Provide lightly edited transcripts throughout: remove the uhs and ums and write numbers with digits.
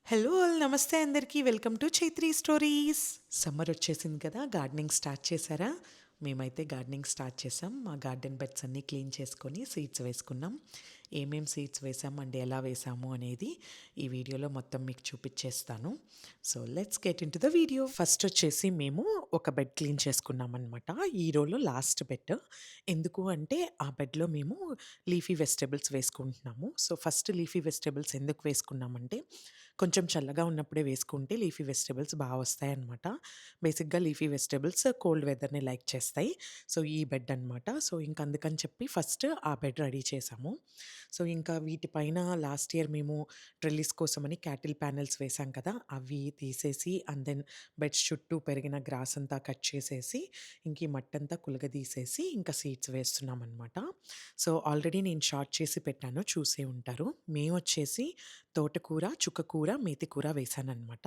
Hello all నమస్తే అందరికీ welcome to చైత్రీ stories. Summer వచ్చేసింది కదా, గార్డెనింగ్ స్టార్ట్ చేశారా? మేమైతే గార్డెనింగ్ స్టార్ట్ చేసాం. మా గార్డెన్ బెడ్స్ అన్నీ క్లీన్ చేసుకొని సీడ్స్ వేసుకున్నాం. ఏమేం సీడ్స్ వేసాం అండ్ ఎలా వేసాము అనేది ఈ వీడియోలో మొత్తం మీకు చూపించేస్తాను. So let's get in to the video. First వచ్చేసి మేము ఒక బెడ్ క్లీన్ చేసుకున్నాం అనమాట. ఈ రోలో లాస్ట్ బెడ్. ఎందుకు అంటే ఆ బెడ్లో మేము లీఫీ వెజిటబుల్స్ వేసుకుంటున్నాము. సో ఫస్ట్ లీఫీ వెజిటబుల్స్ ఎందుకు వేసుకున్నామంటే కొంచెం చల్లగా ఉన్నప్పుడే వేసుకుంటే లీఫీ వెజిటబుల్స్ బాగా వస్తాయన్నమాట. బేసిక్‌గా లీఫీ వెజిటబుల్స్ కోల్డ్ వెదర్‌ని లైక్ చేస్తాయి. సో ఈ బెడ్ అనమాట. సో ఇంక అందుకని చెప్పి ఫస్ట్ ఆ బెడ్ రెడీ చేసాము. సో ఇంకా వీటిపైన లాస్ట్ ఇయర్ మేము ట్రెల్లిస్ కోసమని క్యాటిల్ ప్యానెల్స్ వేసాం కదా! అవి తీసేసి అండ్ దెన్ బెడ్స్ చుట్టూ పెరిగిన గ్రాస్ అంతా కట్ చేసేసి ఇంక ఈ మట్టంతా కులగదీసేసి ఇంకా సీడ్స్ వేస్తున్నామనమాట. సో ఆల్రెడీ నేను షార్ట్ చేసి పెట్టాను, చూసే ఉంటారు. మేమొచ్చేసి తోటకూర, చుక్కకూర, మేతి కూర వేశాననమాట.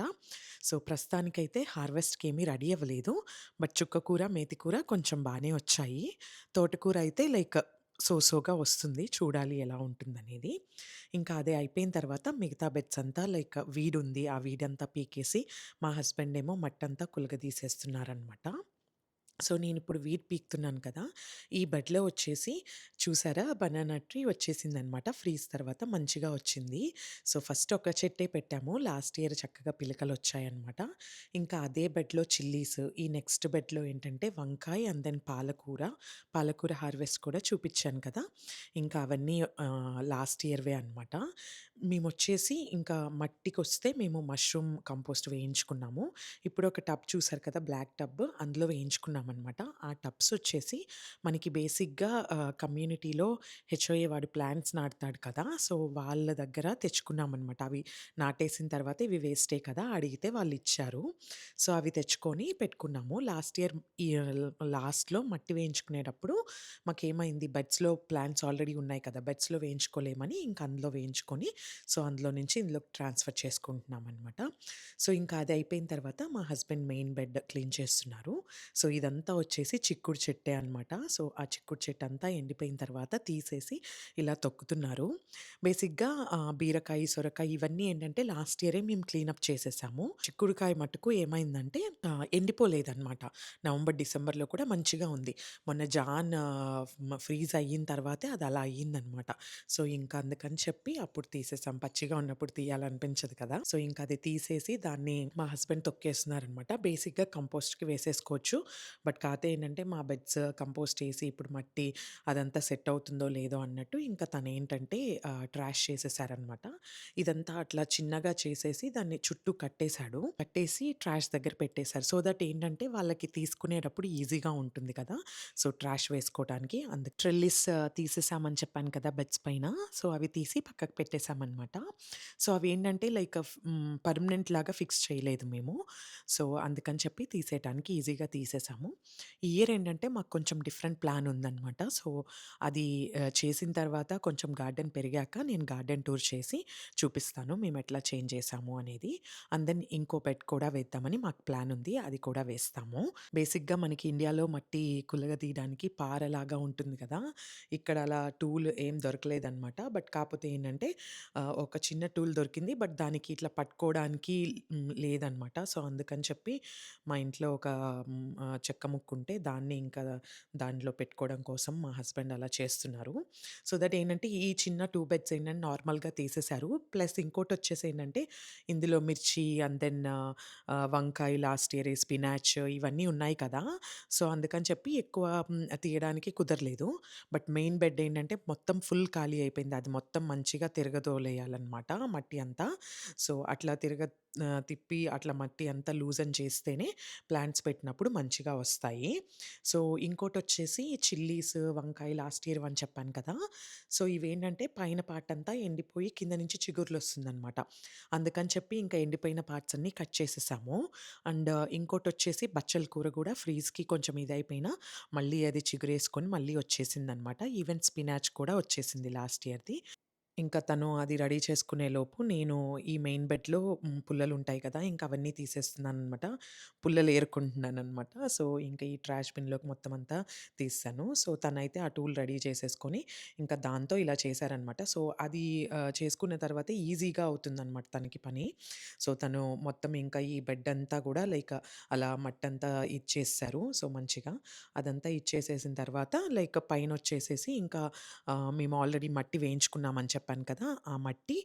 సో ప్రస్తుతానికైతే హార్వెస్ట్‌కి ఏమీ రెడీ అవ్వలేదు. బట్ చుక్కకూర, మేతి కూర కొంచెం బానే వచ్చాయి. తోటకూర అయితే లైక్ సో వస్తుంది. చూడాలి ఎలా ఉంటుందనేది. ఇంకా అదే అయిపోయిన తర్వాత మిగతా బెడ్స్ అంతా లైక్ వీడుంది. ఆ వీడంతా పీకేసి మా హస్బెండ్ ఏమో మట్టంతా కులగదీసేస్తున్నారనమాట. సో నేనిప్పుడు వీడ్ పీకుతున్నాను కదా! ఈ బెడ్‌లో వచ్చేసి చూసారా, బనానా ట్రీ వచ్చేసిందనమాట. ఫ్రీజ్ తర్వాత మంచిగా వచ్చింది. సో ఫస్ట్ ఒక చెట్టే పెట్టాము. లాస్ట్ ఇయర్ చక్కగా పిలకలొచ్చాయనమాట. ఇంకా అదే బెడ్‌లో చిల్లీస్, ఈ నెక్స్ట్ బెడ్‌లో ఏంటంటే వంకాయ అండ్ దెన్ పాలకూర. పాలకూర హార్వెస్ట్ కూడా చూపిచ్చాను కదా! ఇంకా అవన్నీ లాస్ట్ ఇయర్‌వే అనమాట. మేమొచ్చేసి ఇంకా మట్టికొస్తే మేము మష్రూమ్ కంపోస్ట్ వేయించుకున్నాము. ఇప్పుడు ఒక టబ్ చూసారు కదా, బ్లాక్ టబ్, అందులో వేయించుకున్నామనమాట. ఆ టబ్స్ వచ్చేసి మనకి బేసిక్‌గా కమ్యూనిటీలో హెచ్ఓఏ వాడు ప్లాంట్స్ నాటుతాడు కదా! సో వాళ్ళ దగ్గర తెచ్చుకున్నామనమాట. అవి నాటేసిన తర్వాత ఇవి వేస్టే కదా, అడిగితే వాళ్ళిచ్చారు. సో అవి తెచ్చుకొని పెట్టుకున్నాము. లాస్ట్ ఇయర్ ఈ లాస్ట్‌లో మట్టి వేయించుకునేటప్పుడు మాకేమైంది, బెడ్స్‌లో ప్లాంట్స్ ఆల్రెడీ ఉన్నాయి కదా! బెడ్స్‌లో వేయించుకోలేమని ఇంక అందులో వేయించుకొని సో అందులో నుంచి ఇందులోకి ట్రాన్స్‌ఫర్ చేసుకుంటున్నామనమాట. సో ఇంకా అది అయిపోయిన తర్వాత మా హస్బెండ్ మెయిన్ బెడ్ క్లీన్ చేస్తున్నారు. సో ఇదంతా వచ్చేసి చిక్కుడు చెట్టే అనమాట. సో ఆ చిక్కుడు చెట్టు అంతా ఎండిపోయిన తర్వాత తీసేసి ఇలా తొక్కుతున్నారు. బేసిక్‌గా బీరకాయ, సొరకాయ ఇవన్నీ ఏంటంటే లాస్ట్ ఇయరే మేము క్లీనప్ చేసేసాము. చిక్కుడుకాయ మటుకు ఏమైందంటే ఎండిపోలేదనమాట. నవంబర్, డిసెంబర్‌లో కూడా మంచిగా ఉంది. మొన్న జాన్ ఫ్రీజ్ అయిన తర్వాతే అది అలా అయ్యిందనమాట. సో ఇంకా అందుకని చెప్పి అప్పుడు తీసేసాం. పచ్చిగా ఉన్నప్పుడు తీయాలనిపించదు కదా! సో ఇంకా అది తీసేసి దాన్ని మా హస్బెండ్ తొక్కేస్తున్నారనమాట. బేసిక్‌గా కంపోస్ట్‌కి వేసేసుకోవచ్చు. బట్ కాతే ఏంటంటే మా బెడ్స్ కంపోస్ట్ ఏసి ఇప్పుడు మట్టి అదంతా సెట్ అవుతుందో లేదో అన్నట్టు ఇంకా తనేంటంటే ట్రాష్ చేసేసారనమాట. ఇదంతా అట్లా చిన్నగా చేసేసి దాన్ని చుట్టూ కట్టేసాడు. కట్టేసి ట్రాష్ దగ్గర పెట్టేసారు. సో దట్ ఏంటంటే వాళ్ళకి తీసుకునేటప్పుడు ఈజీగా ఉంటుంది కదా! సో ట్రాష్ వేసుకోవటానికి ట్రెల్లిస్ తీసేసామని చెప్పాను కదా బెడ్స్ పైన. సో అవి తీసి పక్కకు పెట్టేసామనమాట. సో అవేంటంటే లైక్ పర్మనెంట్ లాగా ఫిక్స్ చేయలేదు మేము. సో అందుకని చెప్పి తీసేయటానికి ఈజీగా తీసేసాము. ఈ ఇయర్ ఏంటంటే మాకు కొంచెం డిఫరెంట్ ప్లాన్ ఉందనమాట. సో అది చేసిన తర్వాత కొంచెం గార్డెన్ పెరిగాక నేను గార్డెన్ టూర్ చేసి చూపిస్తాను మేము ఎట్లా చేంజ్ చేసాము అనేది. అండ్ దెన్ ఇంకో బెడ్ కూడా వేద్దామని మాకు ప్లాన్ ఉంది. అది కూడా వేస్తాము. బేసిక్‌గా మనకి ఇండియాలో మట్టి కులగదీయడానికి పారలాగా ఉంటుంది కదా! ఇక్కడ అలా టూల్ ఏం దొరకలేదనమాట. బట్ కాపోతే ఏంటంటే ఒక చిన్న టూల్ దొరికింది. బట్ దానికి ఇట్లా పట్టుకోవడానికి లేదనమాట. సో అందుకని చెప్పి మా ఇంట్లో ఒక చెక్క ముక్కుంటే దాన్ని ఇంకా దాంట్లో పెట్టుకోవడం కోసం మా హస్బెండ్ అలా చేస్తున్నారు. సో దట్ ఏంటంటే ఈ చిన్న 2 బెడ్స్ ఏంటంటే నార్మల్‌గా తీసేసారు. ప్లస్ ఇంకోటొచ్చేసి ఏంటంటే ఇందులో మిర్చి అండ్ దెన్ వంకాయ లాస్ట్ ఇయర్ స్పినాచ్ ఇవన్నీ ఉన్నాయి కదా! సో అందుకని చెప్పి ఎక్కువ తీయడానికి కుదరలేదు. బట్ మెయిన్ బెడ్ ఏంటంటే మొత్తం ఫుల్ ఖాళీ అయిపోయింది. అది మొత్తం మంచిగా తిరగదోలేయాలనమాట మట్టి అంతా. సో అట్లా తిప్పి అట్లా మట్టి అంతా లూజన్ చేస్తేనే ప్లాంట్స్ పెట్టినప్పుడు మంచిగా వస్తాయి. సో ఇంకోటొచ్చేసి చిల్లీస్, వంకాయ లాస్ట్ ఇయర్ అని చెప్పాను కదా! సో ఇవేంటంటే పైన పార్ట్ అంతా ఎండిపోయి కింద నుంచి చిగుర్లొస్తుందనమాట. అందుకని చెప్పి ఇంకా ఎండిపోయిన పార్ట్స్ అన్నీ కట్ చేసేసాము. అండ్ ఇంకోటొచ్చేసి బచ్చల కూర గూడా ఫ్రీజ్‌కి కొంచెం ఇదయిపోయినా మళ్ళీ అది చిగురేసుకొని మళ్ళీ వచ్చేసిందనమాట. ఈవెన్ స్పినాచ్ కూడా వచ్చేసింది లాస్ట్ ఇయర్‌ది. ఇంకా తను అది రెడీ చేసుకునేలోపు నేను ఈ మెయిన్ బెడ్‌లో పుల్లలుంటాయి కదా! ఇంక అవన్నీ తీసేస్తున్నాననమాట. పుల్లలు ఏరుకుంటున్నాననమాట. సో, ఇంక ఈ ట్రాష్ బిన్‌లోకి మొత్తం అంతా తీసేసాను. సో, తనైతే ఆ టూల్ రెడీ చేసేసుకొని ఇంకా దాంతో ఇలా చేశారనమాట. సో, అది చేసుకున్న తర్వాతే ఈజీగా అవుతుందనమాట తనకి పని. సో, తను మొత్తం ఇంకా ఈ బెడ్ అంతా గూడా లైక్ అలా మట్టంతా ఇచ్చేసేశారు. సో, మంచిగా అదంతా ఇచ్చేసేసిన తర్వాత లైక్ పైనొచ్చేసేసి ఇంకా మేము ఆల్రెడీ మట్టి వేయించుకున్నామని చెప్పాను కదా! ఆ మట్టి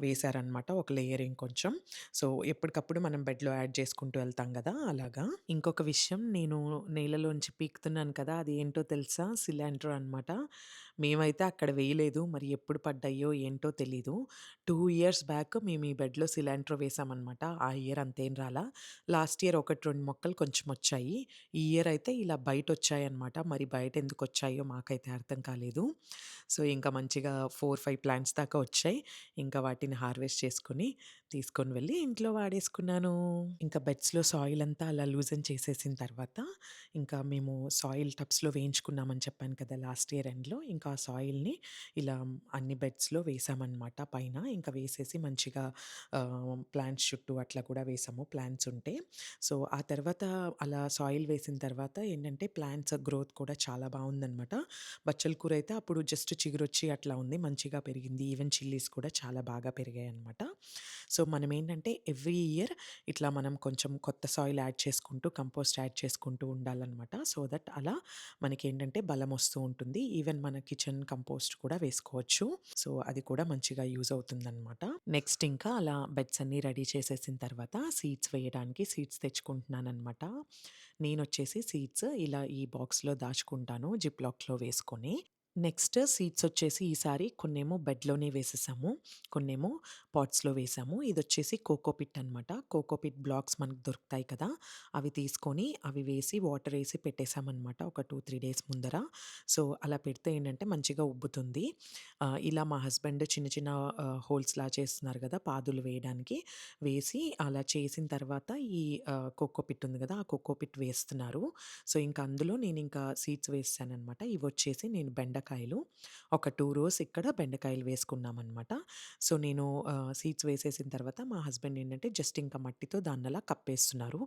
వేశారనమాట. ఒక లేయర్ ఇంకొంచెం. సో, ఎప్పటికప్పుడు మనం బెడ్‌లో యాడ్ చేసుకుంటూ వెళ్తాం గదా! అలాగా. ఇంకొక విషయం నేను నేలలోంచి పీకుతున్నాను కదా! అది ఏంటో తెలుసా? సిలాంట్రో అనమాట. మేమైతే అక్కడ వేయలేదు. మరి ఎప్పుడు పడ్డాయో ఏంటో తెలీదు. 2 ఇయర్స్ బ్యాక్ మేము ఈ బెడ్‌లో సిలాంట్రో వేసామనమాట. ఆ ఇయర్ అంతేం రాలా. లాస్ట్ ఇయర్ 1, 2 మొక్కలు కొంచెం వచ్చాయి. ఈ ఇయర్ అయితే ఇలా బయటొచ్చాయన్నమాట. మరి బయటెందుకొచ్చాయో మాకైతే అర్థం కాలేదు. సో, ఇంకా మంచిగా 4, 5 ప్లాంట్స్ దాకా వచ్చాయి. ఇంకా వాటిని హార్వెస్ట్ చేసుకొని, తీసుకొని వెళ్ళి ఇంట్లో వాడేసుకున్నాను. ఇంకా బెడ్స్‌లో సాయిల్ అంతా అలా లూజన్ చేసేసిన తర్వాత, ఇంకా మేము సాయిల్ టబ్స్‌లో వేయించుకున్నామని చెప్పాను కదా! లాస్ట్ ఇయర్ ఎండ్‌లో. ఇంకా ఆ సాయిల్‌ని ఇలా అన్ని బెడ్స్‌లో వేసామన్నమాట పైన. ఇంకా వేసేసి మంచిగా ప్లాంట్స్ చుట్టూ అట్లా కూడా వేసాము ప్లాంట్స్ ఉంటే. సో, ఆ తర్వాత అలా సాయిల్ వేసిన తర్వాత ఏంటంటే ప్లాంట్స్ గ్రోత్ కూడా చాలా బావుందనమాట. బచ్చల కూర అయితే అప్పుడు జస్ట్ చిగురొచ్చి అట్లా ఉంది. మంచిగా పెరిగింది. ఈవెన్ చిల్లీస్ కూడా చాలా బాగా పెరిగాయనమాట. సో, మనమేంటంటే ఎవ్రీ ఇయర్ ఇట్లా మనం కొంచెం కొత్త సాయిల్ యాడ్ చేసుకుంటూ, కంపోస్ట్ యాడ్ చేసుకుంటూ ఉండాలనమాట. సో దట్ అలా మనకేంటంటే బలమొస్తూ ఉంటుంది. ఈవెన్ మన కిచెన్ కంపోస్ట్ కూడా వేసుకోవచ్చు. సో, అది కూడా మంచిగా యూజ్ అవుతుందనమాట. నెక్స్ట్ ఇంకా అలా బెడ్స్ అన్నీ రెడీ చేసేసిన తర్వాత సీడ్స్ వేయడానికి సీడ్స్ తెచ్చుకుంటున్నాననమాట. నేనొచ్చేసి సీడ్స్ ఇలా ఈ బాక్స్‌లో దాచుకుంటాను జిప్‌లాక్‌లో వేసుకొని. నెక్స్ట్ సీడ్స్ వచ్చేసి ఈసారి కొన్నేమో బెడ్‌లోనే వేసేసాము. కొన్నేమో పాట్స్‌లో వేసాము. ఇదొచ్చేసి కోకోపిట్ అనమాట. కోకోపిట్ బ్లాక్స్ మనకు దొరుకుతాయి కదా! అవి తీసుకొని అవి వేసి వాటర్ ఏసి పెట్టేసామనమాట. ఒక 2, 3 డేస్ ముందర. సో, అలా పెడితే ఏంటంటే మంచిగా ఉబ్బుతుంది. ఇలా మా హస్బెండ్ చిన్న చిన్న హోల్స్‌లా చేస్తున్నారు కదా! పాదులు వేయడానికి. వేసి అలా చేసిన తర్వాత ఈ కోకోపిట్ ఉంది కదా! ఆ కోకోపిట్ వేస్తున్నారు. సో, ఇంక అందులో నేనింకా సీడ్స్ వేసేసాననమాట. ఇవొచ్చేసి నేను బెండకాయలు ఒక 2 రోస్ ఇక్కడ బెండకాయలు వేసుకున్నామనమాట. సో, నేను సీడ్స్ వేసేసిన తర్వాత మా హస్బెండ్ ఏంటంటే జస్ట్ ఇంకా మట్టితో దాన్నలా కప్పేస్తున్నారు.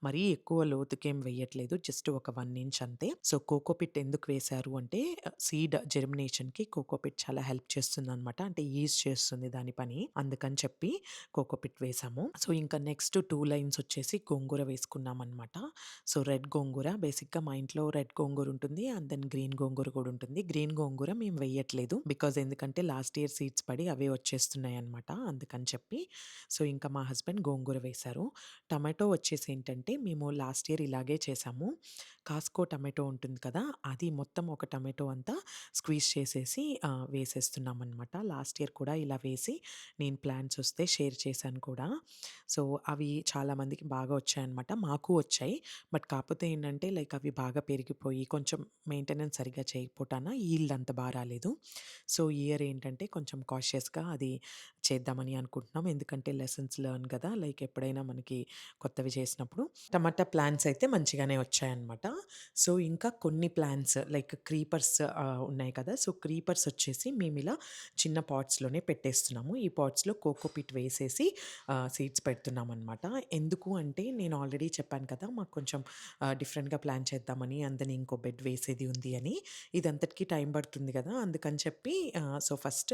మరీ ఎక్కువ లోతుకేం వేయట్లేదు. జస్ట్ ఒక 1 ఇంచ్ అంతే. సో, కోకోపిట్ ఎందుకు వేశారు అంటే సీడ్ జెర్మినేషన్‌కి కోకోపిట్ చాలా హెల్ప్ చేస్తుందనమాట. అంటే ఈజ్ చేస్తుంది దాని పని. అందుకని చెప్పి కోకోపిట్ వేశాము. సో, ఇంకా నెక్స్ట్ 2 లైన్స్ వచ్చేసి గోంగూర వేసుకున్నామనమాట. సో, రెడ్ గోంగూర బేసిక్‌గా మా ఇంట్లో రెడ్ గోంగూర ఉంటుంది. అండ్ దెన్ గ్రీన్ గోంగూర కూడా ఉంటుంది. గ్రీన్ గోంగూర మేము వేయట్లేదు. బికాజ్ ఎందుకంటే లాస్ట్ ఇయర్ సీడ్స్ పడి అవే వచ్చేస్తున్నాయన్నమాట. అందుకని చెప్పి. సో, ఇంకా మా హస్బెండ్ గోంగూర వేశారు. టమాటో వచ్చేసి ఏంటంటే మేము లాస్ట్ ఇయర్ ఇలాగే చేసాము. కాస్కో టమాటో ఉంటుంది కదా! అది మొత్తం ఒక టమాటో అంతా స్క్వీజ్ చేసేసి వేసేస్తున్నామనమాట. లాస్ట్ ఇయర్ కూడా ఇలా వేసి నేను ప్లాంట్స్ వస్తే షేర్ చేశాను కూడా. సో, అవి చాలామందికి బాగా వచ్చాయన్నమాట. మాకు వచ్చాయి. బట్ కాపోతే ఏంటంటే లైక్ అవి బాగా పెరిగిపోయి కొంచెం మెయింటెనెన్స్ సరిగ్గా చేయకపోవటాన ఈల్డ్ అంత బా రాలేదు. సో, ఈ ఇయర్ ఏంటంటే కొంచెం కాషియస్‌గా అది చేద్దామని అనుకుంటున్నాం. ఎందుకంటే లెసన్స్ లెర్న్ కదా! లైక్ ఎప్పుడైనా మనకి కొత్తవి చేసినప్పుడు. టమాటా ప్లాంట్స్ అయితే మంచిగానే వచ్చాయన్నమాట. సో, ఇంకా కొన్ని ప్లాంట్స్ లైక్ క్రీపర్స్ ఉన్నాయి కదా! సో, క్రీపర్స్ వచ్చేసి మేమిలా చిన్న పాట్స్‌లోనే పెట్టేస్తున్నాము. ఈ పాట్స్‌లో కోకోపీట్ వేసేసి సీడ్స్ పెడుతున్నామనమాట. ఎందుకు అంటే నేను ఆల్రెడీ చెప్పాను కదా! మాకు కొంచెం డిఫరెంట్‌గా ప్లాన్ చేద్దామని అండ్ దెన్ ఇంకో బెడ్ వేసేది ఉంది అని. ఇదంతటికి టైం పడుతుంది కదా! అందుకని చెప్పి సో, ఫస్ట్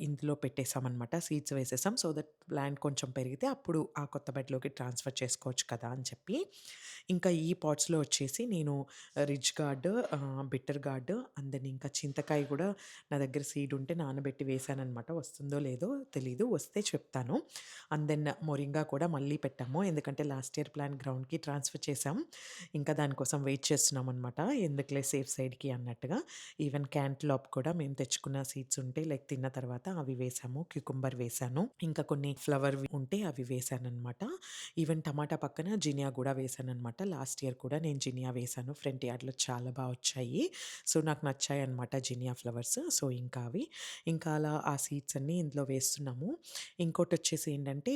ఇందులో పెట్టేసామనమాట. సీడ్స్ వేసేసాం. సో దట్ ప్లాంట్ కొంచెం పెరిగితే అప్పుడు ఆ కొత్త బెడ్‌లోకి ట్రాన్స్‌ఫర్ చేసుకోవచ్చు కదా! అని చెప్పి. ఇంకా ఈ పాట్స్‌లో వచ్చేసి నేను ridge gourd, bitter gourd and then ఇంకా చింతకాయ కూడా నా దగ్గర సీడ్ ఉంటే నానబెట్టి వేశాననమాట. వస్తుందో లేదో తెలీదు. వస్తే చెప్తాను. అండ్ దెన్ మొరింగా కూడా మళ్ళీ పెట్టాము. ఎందుకంటే లాస్ట్ ఇయర్ ప్లాంట్ గ్రౌండ్‌కి ట్రాన్స్‌ఫర్ చేసాం. ఇంకా దానికోసం వెయిట్ చేస్తున్నామనమాట. ఎందుకులే సేఫ్ సైడ్‌కి అన్నట్టుగా. ఈవెన్ క్యాంటలూప్ కూడా మేము తెచ్చుకున్న సీడ్స్ ఉంటే లైక్ తిన్న తర్వాత అవి వేసాము. క్యుకుంబర్ వేశాను. ఇంకా కొన్ని ఫ్లవర్‌వి ఉంటే అవి వేశాననమాట. ఈవెన్ టమాటా పక్కన జినియా గూడా వేశాననమాట. లాస్ట్ ఇయర్ కూడా నేను జినియా వేశాను. ఫ్రంట్ యార్డ్‌లో చాలా బా వచ్చాయి. సో, నాకు నచ్చాయన్నమాట జినియా ఫ్లవర్స్. సో, ఇంకా అవి. ఇంకా అలా ఆ సీడ్స్ అన్నీ ఇందులో వేస్తున్నాము. ఇంకోటొచ్చేసి ఏంటంటే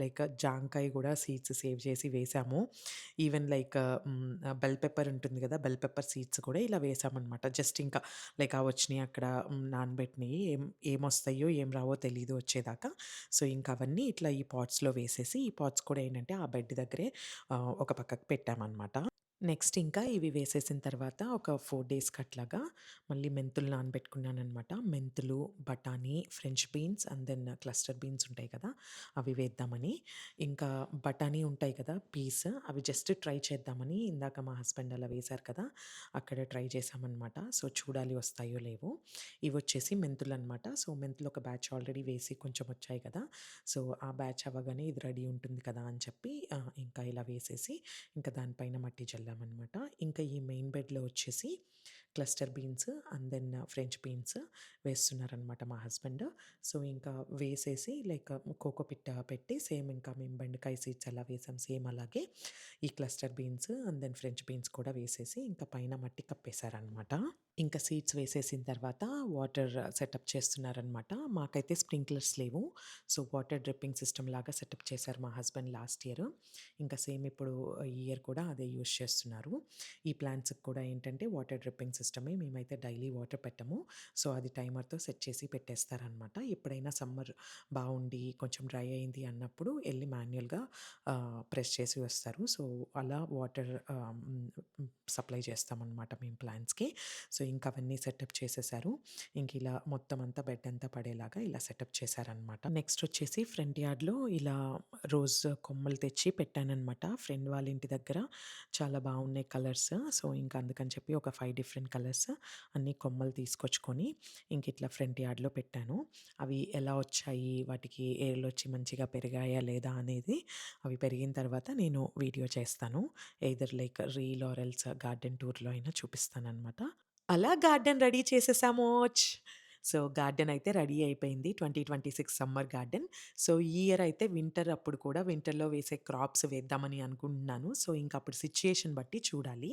లైక్ జాంకాయ గూడా సీడ్స్ సేవ్ చేసి వేశాము. ఈవెన్ లైక్ బెల్ పెప్పర్ ఉంటుంది గదా! బెల్ పెప్పర్ సీడ్స్ కూడా ఇలా వేశామనమాట. జస్ట్ ఇంకా లైక్ వచ్చినాయి అక్కడ నానబెట్టినయి ఏమొస్తాయో, ఏం రావో తెలీదు వచ్చేదాకా. సో, ఇంక అవన్నీ ఇట్లా ఈ పాట్స్‌లో వేసేసి, ఈ పాట్స్ కూడా ఏంటంటే ఆ బెడ్ దగ్గరే ఒక పక్కకు పెట్టామనమాట. నెక్స్ట్ ఇంకా ఇవి వేసేసిన తర్వాత ఒక 4 డేస్‌కి అట్లాగా మళ్ళీ మెంతులు నానబెట్టుకున్నాననమాట. మెంతులు, బఠానీ, French beans and then cluster beans ఉంటాయి కదా! అవి వేద్దామని. ఇంకా బఠానీ ఉంటాయి కదా! పీస్ అవి జస్ట్ ట్రై చేద్దామని ఇందాక మా హస్బెండ్ అలా వేశారు కదా! అక్కడ ట్రై చేశామనమాట. సో, చూడాలి వస్తాయో లేవో. ఇవొచ్చేసి మెంతులనమాట. సో, మెంతులు ఒక బ్యాచ్ ఆల్రెడీ వేసి కొంచెం వచ్చాయి కదా! సో, ఆ బ్యాచ్ అవ్వగానే ఇది రెడీ ఉంటుంది కదా! అని చెప్పి ఇంకా ఇలా వేసేసి ఇంకా దానిపైన మట్టి చల్లామనమాట. ఇంకా ఈ మెయిన్ బెడ్‌లో వచ్చేసి cluster beans and then French beans వేస్తున్నారనమాట మా హస్బెండ్. సో, ఇంకా వేసేసి లైక్ కోకోపిట్ పెట్టి సేమ్ ఇంకా మేము బెండకాయ సీడ్స్ ఎలా వేసాం సేమ్ అలాగే ఈ cluster beans and then French beans కూడా వేసేసి ఇంకా పైన మట్టి కప్పేశారనమాట. ఇంకా సీడ్స్ వేసేసిన తర్వాత వాటర్ సెటప్ చేస్తున్నారనమాట. మాకైతే స్ప్రింక్లర్స్ లేవు. సో, వాటర్ డ్రిప్పింగ్ సిస్టమ్ లాగా సెటప్ చేశారు మా హస్బెండ్ లాస్ట్ ఇయర్. ఇంకా సేమ్ ఇప్పుడు ఈ ఇయర్ కూడా అదే యూజ్ చేస్తున్నారు. ఈ ప్లాంట్స్‌కి కూడా ఏంటంటే వాటర్ డ్రిప్పింగ్ సిస్టమే. మేమైతే డైలీ వాటర్ పెట్టము. సో, అది టైమర్‌తో సెట్ చేసి పెట్టేస్తారనమాట. ఎప్పుడైనా సమ్మర్ బావుండి కొంచెం డ్రై అయింది అన్నప్పుడు ఎళ్లి మాన్యుయల్‌గా ప్రెస్ చేసి వస్తారు. సో, అలా వాటర్ సప్లై చేస్తామనమాట మేము ప్లాంట్స్‌కి. సో, ఇంక అవన్నీ సెటప్ చేసేసారు. ఇంక ఇలా మొత్తం అంతా బెడ్ అంతా పడేలాగా ఇలా సెటప్ చేశారనమాట. నెక్స్ట్ వచ్చేసి ఫ్రంట్ యార్డ్‌లో ఇలా రోజ్ కొమ్మలు తెచ్చి పెట్టాననమాట. ఫ్రెండ్ వాళ్ళ ఇంటి దగ్గర చాలా బాగున్నాయి కలర్స్. సో, ఇంక అందుకని చెప్పి ఒక 5 డిఫరెంట్ కలర్స్ అన్ని కొమ్మలు తీసుకొచ్చుకొని ఇంక ఇట్లా ఫ్రంట్ యార్డ్‌లో పెట్టాను. అవి ఎలా వచ్చాయి? వాటికి ఏర్లొచ్చి మంచిగా పెరిగాయా లేదా అనేది అవి పెరిగిన తర్వాత నేను వీడియో చేస్తాను. Either like reel or else garden టూర్‌లో అయినా చూపిస్తాననమాట. అలా గార్డెన్ రెడీ చేసేసామోచ్. సో, గార్డెన్ అయితే రెడీ అయిపోయింది. 2026 సమ్మర్ గార్డెన్. సో, ఈ ఇయర్ అయితే వింటర్ అప్పుడు కూడా వింటర్‌లో వేసే క్రాప్స్ వేద్దామని అనుకుంటున్నాను. సో, ఇంక అప్పుడు సిట్యుయేషన్ బట్టి చూడాలి.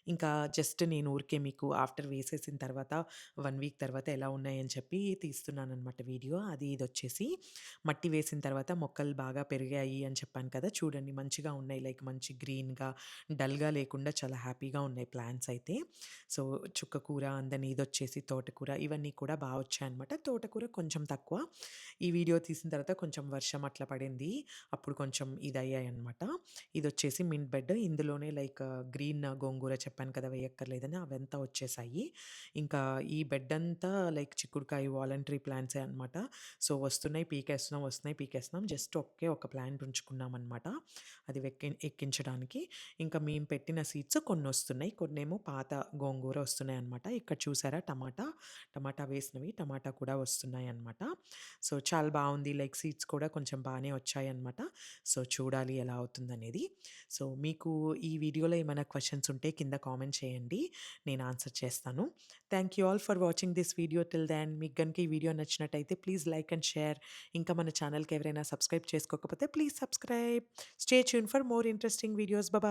ఇంకా జస్ట్ నేను ఊరికే మీకు ఆఫ్టర్ వేసేసిన తర్వాత 1 వీక్ తర్వాత ఎలా ఉన్నాయని చెప్పి తీస్తున్నాననమాట వీడియో. అది ఇదొచ్చేసి మట్టి వేసిన తర్వాత మొక్కలు బాగా పెరిగాయి అని చెప్పాను కదా! చూడండి మంచిగా ఉన్నాయి. లైక్ మంచి గ్రీన్‌గా, డల్‌గా లేకుండా చాలా హ్యాపీగా ఉన్నాయి ప్లాంట్స్ అయితే. సో, చుక్కకూర అండ్ దెన్ ఇదొచ్చేసి తోటకూర ఇవన్నీ కూడా బా వచ్చాయనమాట. తోటకూర కొంచెం తక్కువ. ఈ వీడియో తీసిన తర్వాత కొంచెం వర్షం అట్లా పడింది. అప్పుడు కొంచెం ఇదయ్యాయనమాట. ఇదొచ్చేసి మింట్ బెడ్. ఇందులోనే లైక్ గ్రీన్ గోంగూర చెప్పాను కదా! వేయక్కర్లేదని అవంతా వచ్చేసాయి. ఇంకా ఈ బెడ్ అంతా లైక్ చిక్కుడుకాయ వాలంటరీ ప్లాంట్సే అనమాట. సో, వస్తున్నాయి పీకేస్తున్నాం, వస్తున్నాయి పీకేస్తున్నాం. జస్ట్ ఒకే ఒక ప్లాంట్ ఉంచుకున్నామనమాట. అది ఎక్కించడానికి. ఇంకా మేము పెట్టిన సీడ్స్ కొన్నొస్తున్నాయి. కొన్నేమో పాత గోంగూర వస్తున్నాయనమాట. ఇక్కడ చూసారా టమాటా, టమాటా వేసినవి టమాటా కూడా వస్తున్నాయనమాట. సో, చాలా బావుంది. లైక్ సీడ్స్ కూడా కొంచెం బానే వచ్చాయనమాట. సో, చూడాలి ఎలా అవుతుందనేది. సో, మీకు ఈ వీడియోలో ఏమైనా క్వెషన్స్ ఉంటే కింద కామెంట్ చేయండి. నేను ఆన్సర్ చేస్తాను. Thank you all for watching this video till then. మీకు గనుక ఈ వీడియో నచ్చినట్టయితే ప్లీజ్ లైక్ అండ్ షేర్. ఇంకా మన ఛానల్‌కి ఎవరైనా సబ్స్క్రైబ్ చేసుకోకపోతే please subscribe. Stay tune for more interesting videos. Bye.